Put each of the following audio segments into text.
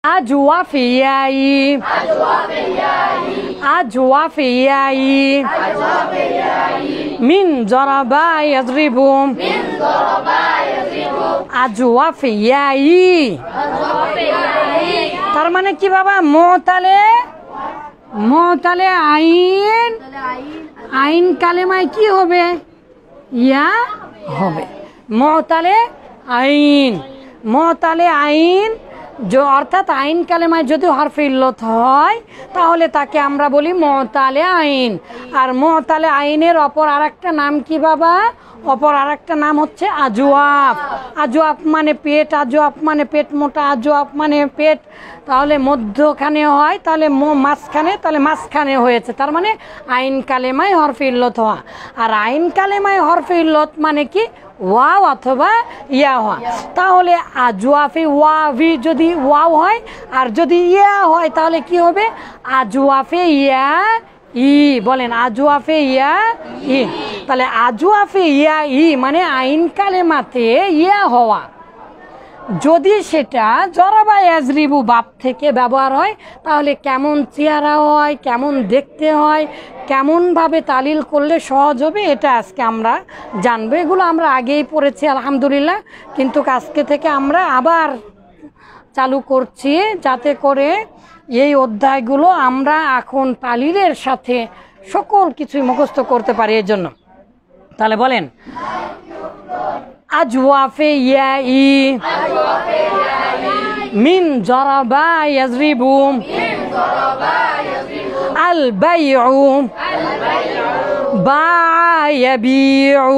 أجوافياي أجوافياي من ضرب يضرب أجوافياي তার মানে কি বাবা মোতালে আইন আইন কালেমায় কি হবে ইয়া হবে মোতালে আইন অর্থাৎ আইন কালেমায় যদি হরফে ইল্লত হয় তাহলে তাকে আমরা বলি মুতালে আইন। আর মুতালে আইনের অপর আরেকটা নাম কি বাবা? অপর আরেকটা নাম হচ্ছে আজওয়াফ। আজওয়াফ মানে পেট, আজওয়াফ মানে পেট মোটা, আজওয়াফ মানে পেট তাহলে মধ্যখানে হয়, তাহলে মাঝখানে, তাহলে মাঝখানে হয়েছে, তার মানে আইন কালেমায় হরফে ইল্লত হওয়া। আর আইন কালেমায় হরফে ইল্লত মানে কি ওয়াও অথবা ইয়া হওয়া। তাহলে আজওয়াফে ওয়াভি যদি ওয়াও হয় আর যদি ইয়া হয় তাহলে কি হবে? আজওয়াফে ইয়া ই। বলেন আজওয়াফে ইয়া ই। তাহলে আজওয়াফে ইয়া ই মানে আইন কালেমাতে ইয়া হওয়া। যদি সেটা জরাবা ইয়াজরিবু বাপ থেকে ব্যবহার হয় তাহলে কেমন চেহারা হয়, কেমন দেখতে হয়, কেমনভাবে তালিল করলে সহজ হবে, এটা আজকে আমরা জানবো। এগুলো আমরা আগেই পড়েছি আলহামদুলিল্লাহ, কিন্তু আজকে থেকে আমরা আবার চালু করছি যাতে করে এই অধ্যায়গুলো আমরা এখন তালিলের সাথে সকল কিছুই মুখস্থ করতে পারি। এর জন্য তাহলে বলেন আজওয়াফে ইয়াই মিন জরাবা ইয়াজরিবু আল বাইউ বায়াবিউ।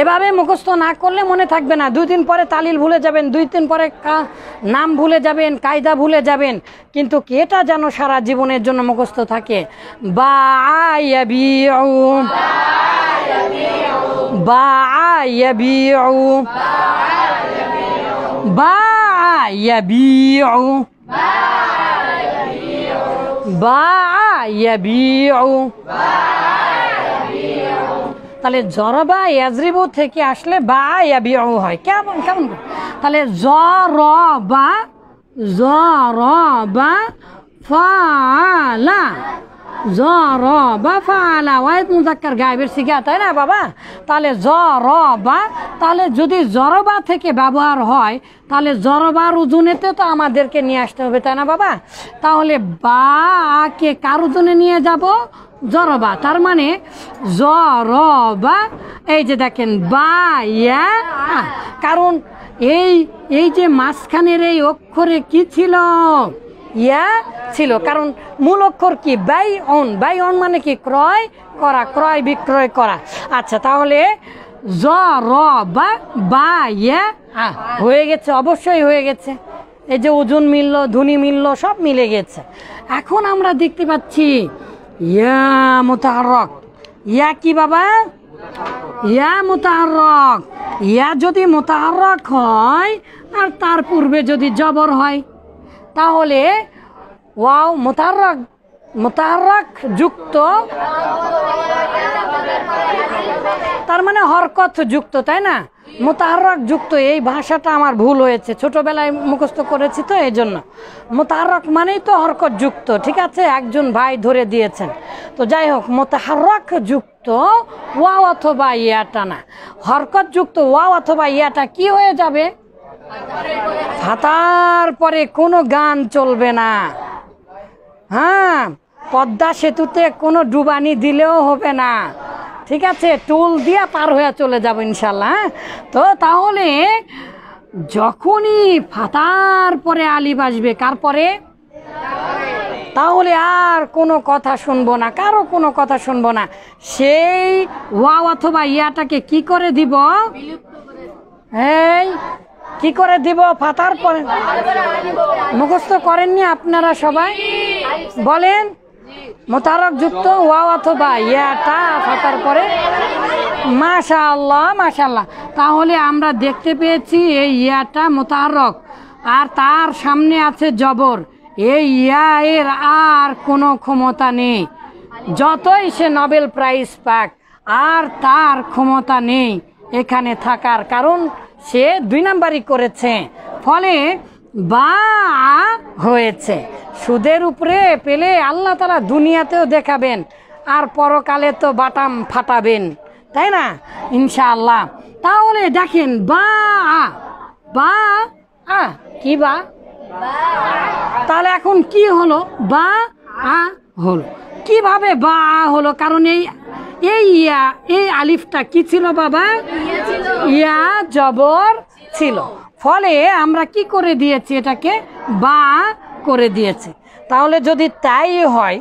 এভাবে মুখস্থ না করলে মনে থাকবে না, 2 দিন পরে তালিল ভুলে যাবেন, 2 দিন পরে নাম ভুলে যাবেন, কায়দা ভুলে যাবেন, কিন্তু এটা যেন সারা জীবনের জন্য মুখস্থ থাকে। বায়াবিউ বায়াবিউ বায়াবিউ বায়াবিউ। তাহলে জরবা ইয়াজরিবু থেকে আসলে বায়াবিউ হয়। কেমন কেমন? তাহলে জরবা ফালা জরবা ফালা ওয়াহিদ মুযাক্কার গায়েবের সিগা, তাই না বাবা? তাহলে জরবা, তাহলে যদি জরবা থেকে ব্যবহার হয় তাহলে জরবার ওজনেতে তো আমাদেরকে নিয়ে আসতে হবে, তাই না বাবা? তাহলে বা কে কার ওজনে নিয়ে যাব? জরবা। তার মানে জরবা, এই যে দেখেন বায়া, কারণ এই যে মাঝখানের এই অক্ষরে কি ছিল? ইয়া ছিল, কারণ মূল অক্ষর কি? বাইউন। বাইউন মানে কি? ক্রয় করা, ক্রয় বিক্রয় করা। আচ্ছা, তাহলে জরবা বায়া হয়ে গেছে, অবশ্যই হয়ে গেছে। এই যে ওজন মিলল, ধ্বনি মিলল, সব মিলে গেছে। এখন আমরা দেখতে পাচ্ছি ইয়া মুতাহাররক। ইয়া কি বাবা? ইয়া মুতাহাররক। ইয়া যদি মুতাহাররক হয় আর তার পূর্বে যদি জবর হয় তাহলে ওয়াও মুতাহাররক যুক্ত, তার মানে হরকত যুক্ত, তাই না? মুতাহাররক যুক্ত। এই ভাষাটা আমার ভুল হয়েছে, ছোটবেলায় মুখস্থ করেছি তো এই জন্য। মুতাহাররক মানেই তো হরকত যুক্ত, ঠিক আছে? একজন ভাই ধরে দিয়েছেন। তো যাই হোক, মুতাহাররক যুক্ত ওয়াও অথবা ইয়াটা না, হরকত যুক্ত ওয়াও অথবা ইয়াটা কি হয়ে যাবে? ফাতার পরে কোনো গান চলবে না। হ্যাঁ, পদ্মা সেতুতে কোনো ডুবানি দিলেও হবে না, ঠিক আছে? টুল দিয়ে পার হয়ে চলে যাবো ইনশাল্লাহ। তো তাহলে যখনই ফাতার পরে আলিফ আসবে, কার পরে? তাহলে আর কোনো কথা শুনবো না, কারো কোনো কথা শুনবো না। সেই ওয়াও অথবা ইয়াটাকে কি করে দিব? এই কি করে দিব? ফাতার পরে। মুখস্থ করেননি আপনারা সবাই? বলেন মুতাহাররক যুক্ত ওয়াও অথবা ইয়াটা ফাতার পরে। মাশাআল্লাহ মাশাআল্লাহ। তাহলে আমরা দেখতে পেয়েছি এই ইয়াটা মুতাহাররক আর তার সামনে আছে জবর। এই ইয়া এর আর কোনো ক্ষমতা নেই, যতই সে নোবেল প্রাইজ পাক আর তার ক্ষমতা নেই এখানে থাকার, কারণ সে 2 নাম্বারই করেছে, ফলে বা হয়েছে। সুদের উপরে পেলে আল্লাহ তাআলা দুনিয়াতেও দেখাবেন আর পরকালে তো বাটাম ফাটাবেন, তাই না, ইনশাআল্লাহ। তাহলে দেখেন বা কি বা, তাহলে এখন কি হলো, বা হলো। কিভাবে বা হলো? কারণ এই আলিফটা কি ছিল বাবা? ইয়া জবর ছিল, ফলে আমরা কি করে দিয়েছি, এটাকে বা করে দিয়েছি। তাহলে যদি তাই হয়,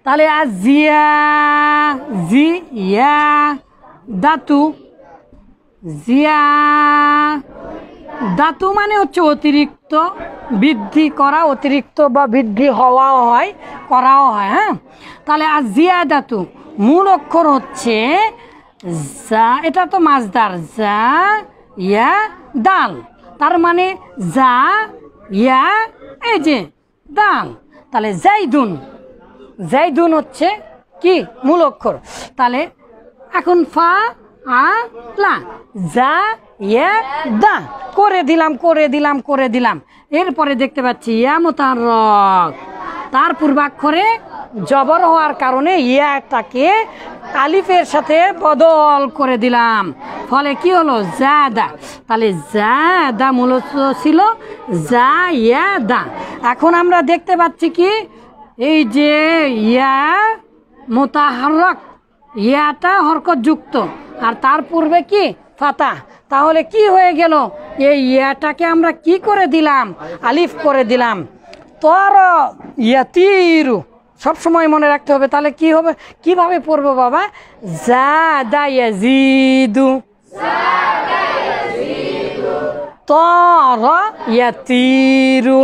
তাহলে জিয়া দাতু, জিয়া দাতু মানে হচ্ছে অতিরিক্ত, বৃদ্ধি করা, অতিরিক্ত বা বৃদ্ধি হওয়াও হয়, করাও হয়। হ্যাঁ, তাহলে জিয়া দাতু মূল অক্ষর হচ্ছে যা, এটা তো মাজদার, যা ইয়া দাল, তার মানে যা ইয়া এই যে দাল, তাহলে জাইদুন হচ্ছে কি মূল অক্ষর। তাহলে এখন ফা লা যা ইয়া দা করে দিলাম। এরপরে দেখতে পাচ্ছি ইয়া মুতাহাররক, তার পূর্বাক্ষরে জবর হওয়ার কারণে ইয়াটাকে আলিফের সাথে বদল করে দিলাম, ফলে কি হলো জাদা। তাহলে জাদা মূলত ছিল জায়াদা। এখন আমরা দেখতে পাচ্ছি কি, এই যে ইয়া মুতাহাররক, ইয়াটা হরকত যুক্ত আর তার পূর্বে কি ফাতা, তাহলে কি হয়ে গেল, এই ইয়াটাকে আমরা কি করে দিলাম, আলিফ করে দিলাম। তর ইয়াতিরু সব সময় মনে রাখতে হবে। তাহলে কি হবে, কিভাবে পড়বো বাবা? জাদা ইয়াজিদু, তর ইয়াতিরু,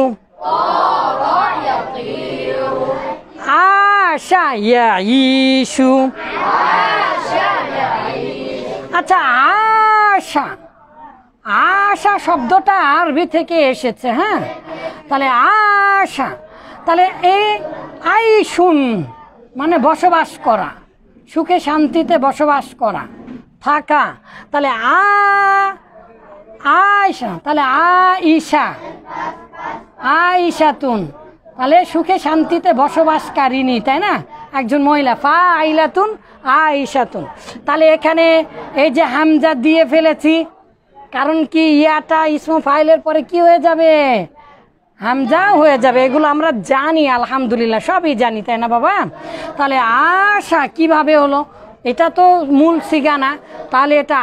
আশা ইয়াইশু। আচ্ছা, আশা শব্দটা আরবি থেকে এসেছে। হ্যাঁ, তাহলে আশা, তাহলে এই আইশুন মানে বসবাস করা, সুখে শান্তিতে বসবাস করা, থাকা। তাহলে আয়সা, তাহলে আইশাতুন, তাহলে সুখে শান্তিতে বসবাসকারিনী, তাই না, একজন মহিলা। ফাইলাতুন আইশাতুন। তাহলে এখানে এই যে হামজা দিয়ে ফেলেছি, কারণ কি ইয়াটা ইসমু ফাইলের পরে কি হয়ে যাবে, হামজা হয়ে যাবে। এগুলো আমরা জানি, আলহামদুলিল্লাহ সবই জানি, তাই না বাবা? তাহলে আশা কিভাবে হলো, এটা তো মূল সিগানা, তাহলে এটা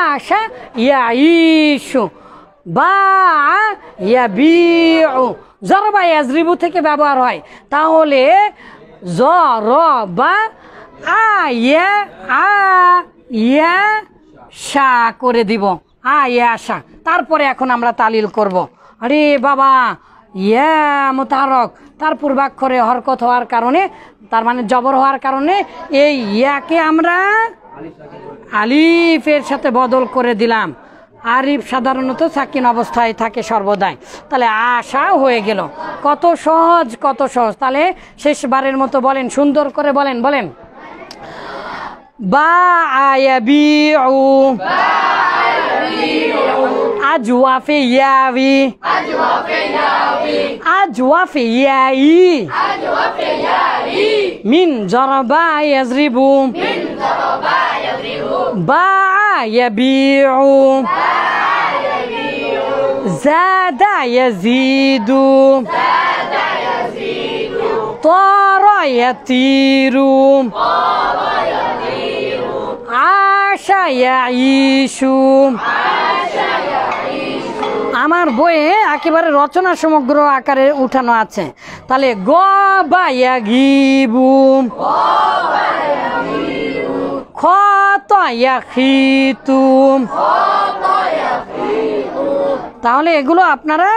আশা ইয়াইশু, বা ইয়াবিউ, জরবা ইয়াজরিবু থেকে ব্যবহার হয়। তাহলে জরবা আয়াশা করে দিব, আয়াশা। তারপরে এখন আমরা তালিল করব। আরে বাবা, ইয়া মুতাহাররক, তার পূর্বাক্ষরে হরকত হওয়ার কারণে, তার মানে জবর হওয়ার কারণে এই ইয়াকে আমরা আলিফের সাথে বদল করে দিলাম। আলিফ সাধারণত সাকিন অবস্থায় থাকে সর্বদাই। তাহলে আশা হয়ে গেল। কত সহজ, কত সহজ। তাহলে শেষবারের মতো বলেন, সুন্দর করে বলেন, বা আয়াবিউ, আজওয়াফে ইয়াবি, আজওয়াফে ইয়াই, মিন জরবা ইয়াজরিবু, বা ইয়াবিউ, জাদা ইয়াজিদু, তারা ইয়াতিরু, আশা ইয়াইশু। আমার বইয়ে একেবারে রচনা সমগ্র আকারে উঠানো আছে। তাহলে গবা ইয়াগিবু, খতা ইয়াখিতু। তাহলে এগুলো আপনারা